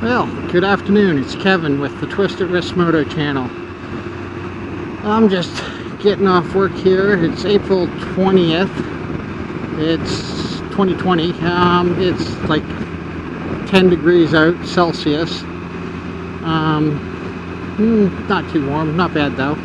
Well, good afternoon. It's Kevin with the Twisted Wrist Moto channel. I'm just getting off work here. It's April 20th. It's 2020. It's like 10 degrees out Celsius. Not too warm, not bad though.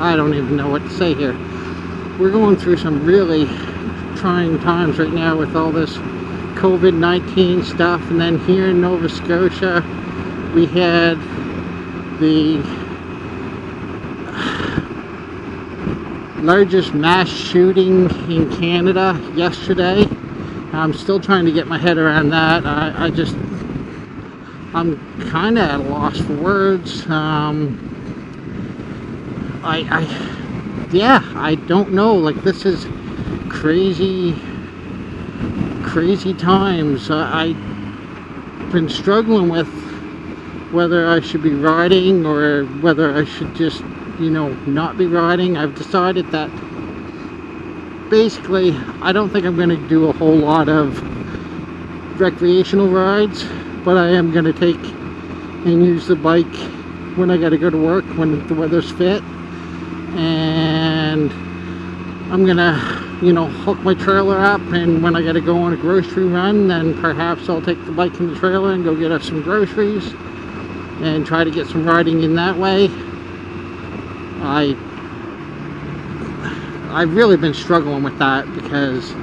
I don't even know what to say here. We're going through some really trying times right now with all this COVID-19 stuff, and then here in Nova Scotia we had the largest mass shooting in Canada yesterday. I'm still trying to get my head around that. I'm kind of at a loss for words. I don't know, like, this is crazy times. I've been struggling with whether I should be riding or whether I should just, not be riding. I've decided that basically I don't think I'm going to do a whole lot of recreational rides, but I am going to take and use the bike when I got to go to work, when the weather's fit. And I'm gonna, hook my trailer up, and when I gotta go on a grocery run, then perhaps I'll take the bike and the trailer and go get us some groceries and try to get some riding in that way. I've really been struggling with that because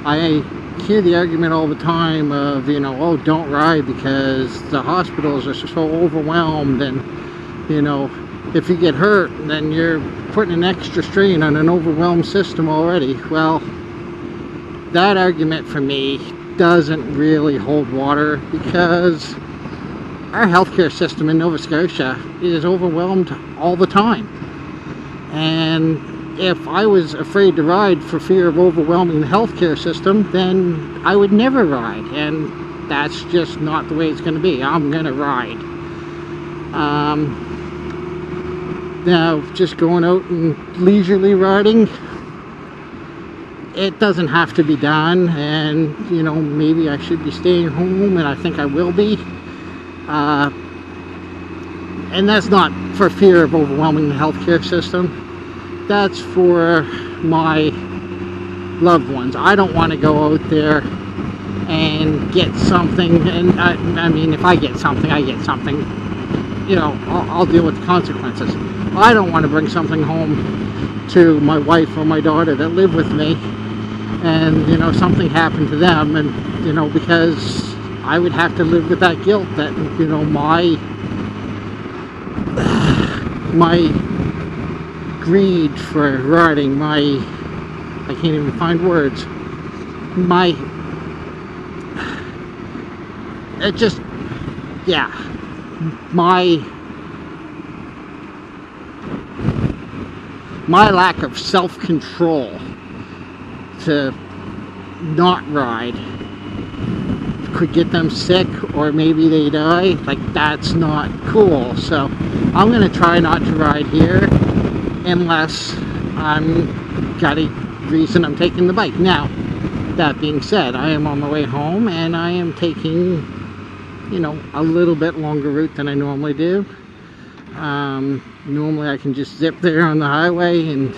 I hear the argument all the time of, oh, don't ride because the hospitals are so overwhelmed, and, if you get hurt, then you're putting an extra strain on an overwhelmed system already. Well, that argument for me doesn't really hold water, because our healthcare system in Nova Scotia is overwhelmed all the time. And if I was afraid to ride for fear of overwhelming the healthcare system, then I would never ride. And that's just not the way it's going to be. I'm going to ride. Now, just going out and leisurely riding, it doesn't have to be done, and maybe I should be staying home, and I think I will be. And that's not for fear of overwhelming the healthcare system. That's for my loved ones. I don't want to go out there and get something, and I mean, if I get something, I get something. I'll deal with the consequences. I don't want to bring something home to my wife or my daughter that live with me, and something happened to them, and because I would have to live with that guilt that my greed for riding, I can't even find words, my lack of self-control to not ride could get them sick, or maybe they die. Like, that's not cool. So I'm going to try not to ride here unless I'm got a reason I'm taking the bike. Now, that being said, I am on my way home, and I am taking a little bit longer route than I normally do. Normally I can just zip there on the highway and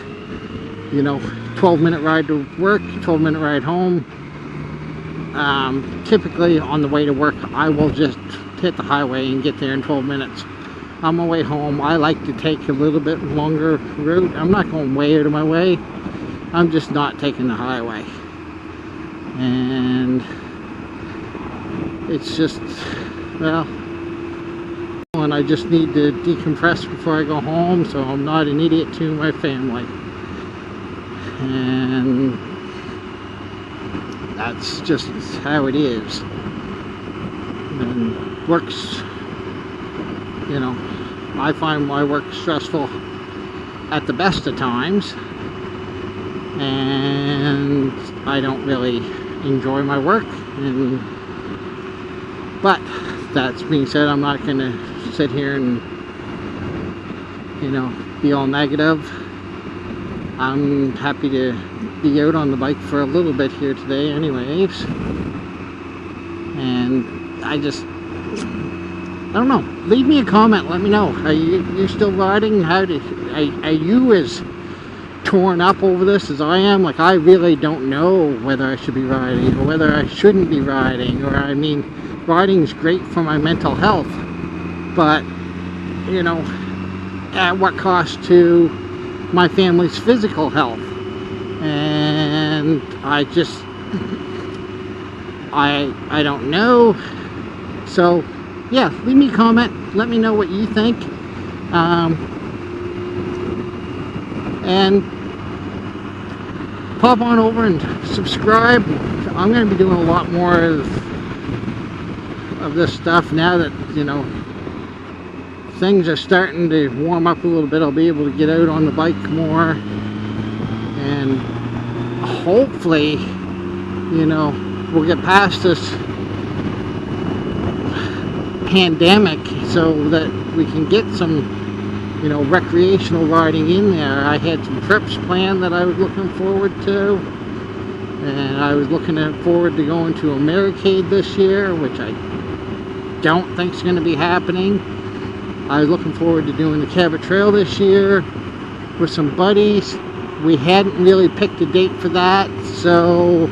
12-minute ride to work, 12-minute ride home. Typically on the way to work I will just hit the highway and get there in 12 minutes. On my way home I like to take a little bit longer route. I'm not going way out of my way. I'm just not taking the highway. And it's just, well, and I just need to decompress before I go home, so I'm not an idiot to my family. And that's just how it is. And work's, I find my work stressful at the best of times, and I don't really enjoy my work. But that being said, I'm not going to sit here and be all negative. I'm happy to be out on the bike for a little bit here today anyways. And I don't know. Leave me a comment. Let me know. Are you still riding? Are you as torn up over this as I am? Like, I really don't know whether I should be riding or whether I shouldn't be riding. Or, I mean, riding is great for my mental health, but, you know, at what cost to my family's physical health? And I don't know. So yeah, leave me a comment, let me know what you think, and pop on over and subscribe. I'm going to be doing a lot more of this stuff now that, you know, things are starting to warm up a little bit. I'll be able to get out on the bike more, and hopefully, you know, we'll get past this pandemic so that we can get some, you know, recreational riding in there. I had some trips planned that I was looking forward to, and I was looking forward to going to Americade this year, which I don't think is going to be happening. I was looking forward to doing the Cabot Trail this year with some buddies. We hadn't really picked a date for that, so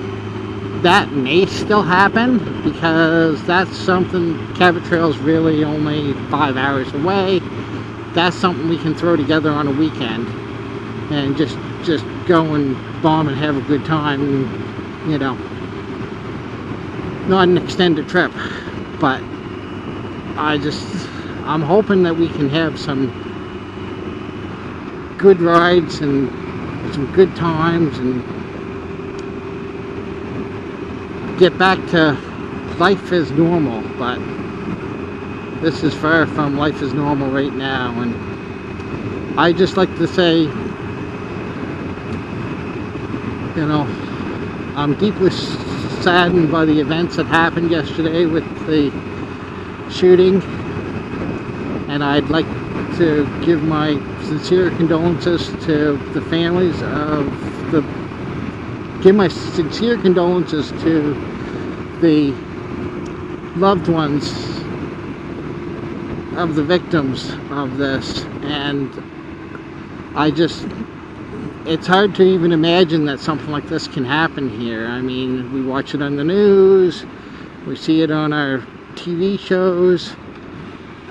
that may still happen, because that's something, Cabot Trail's really only 5 hours away. That's something we can throw together on a weekend and just go and bomb and have a good time, you know. Not an extended trip, but I'm hoping that we can have some good rides and some good times and get back to life as normal. But this is far from life as normal right now, and I just like to say, you know, I'm deeply saddened by the events that happened yesterday with the shooting, and I'd like to give my sincere condolences to the families of the loved ones of the victims of this. And it's hard to even imagine that something like this can happen here. I mean, we watch it on the news, we see it on our TV shows,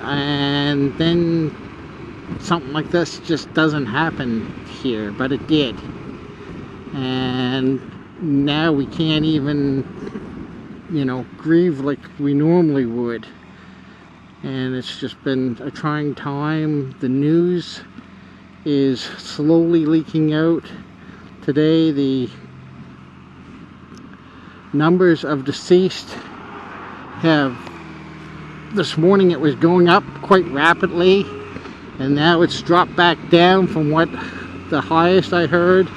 and then something like this just doesn't happen here, but it did. And now we can't even, you know, grieve like we normally would. And it's just been a trying time. The news is slowly leaking out. Today, the numbers of deceased this morning it was going up quite rapidly, and now it's dropped back down from what the highest I heard.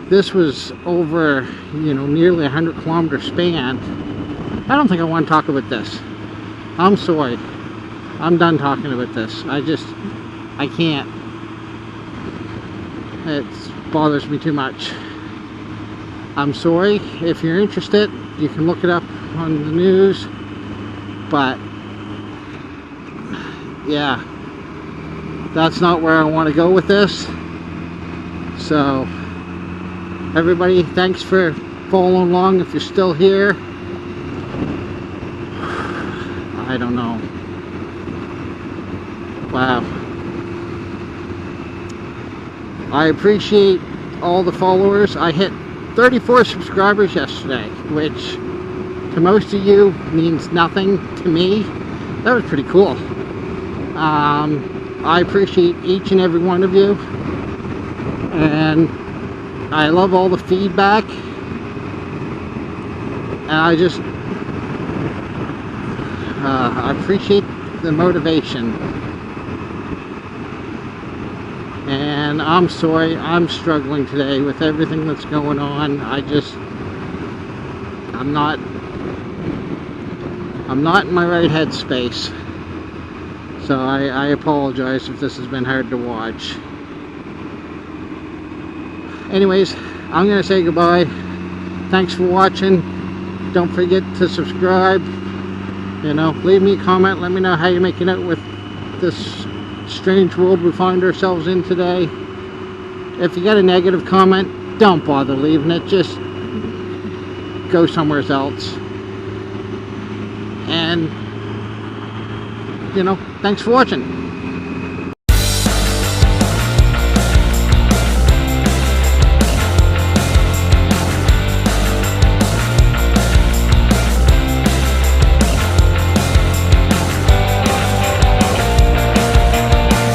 This was over, you know, nearly 100-kilometer span. I don't think I want to talk about this. I'm sorry. I'm done talking about this. I can't. It bothers me too much. I'm sorry. If you're interested, you can look it up on the news. But yeah, that's not where I want to go with this. So everybody, thanks for following along. If you're still here, I don't know. Wow. I appreciate all the followers. I hit 34 subscribers yesterday, which to most of you means nothing to me. That was pretty cool. I appreciate each and every one of you, and I love all the feedback, and I appreciate the motivation. And I'm sorry, I'm struggling today with everything that's going on. I'm not in my right headspace. So I apologize if this has been hard to watch. Anyways, I'm gonna say goodbye. Thanks for watching. Don't forget to subscribe. You know, leave me a comment. Let me know how you're making it with this strange world we find ourselves in today. If you got a negative comment, don't bother leaving it. Just go somewhere else. And, you know, thanks for watching.